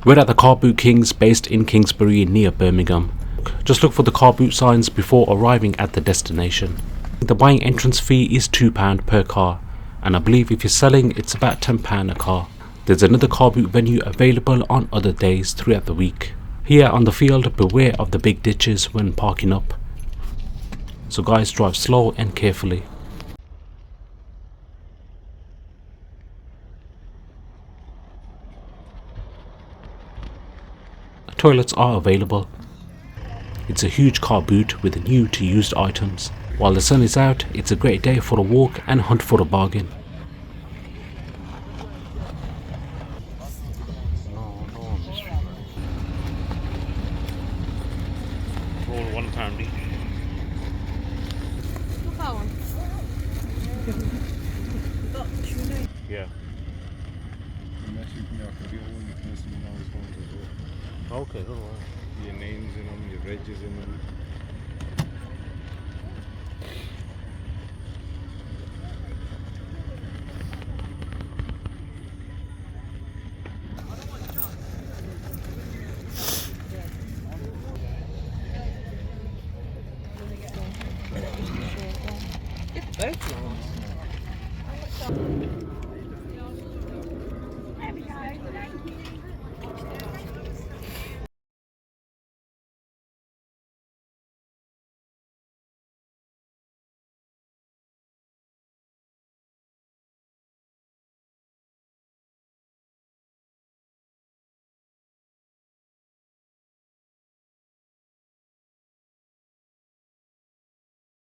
We're at the Car Boot Kings based in Kingsbury near Birmingham. Just look for the car boot signs before arriving at the destination. The buying entrance fee is £2 per car, and I believe if you're selling it's about £10 a car. There's another car boot venue available on other days throughout the week. Here on the field, beware of the big ditches when parking up. So guys, drive slow and carefully. Toilets are available. It's a huge car boot with new to used items. While the sun is out, it's a great day for a walk and hunt for a bargain. Roll £1 each. Look that one. Yeah. Okay, good one. Your names in them, your regs in them. It's both long.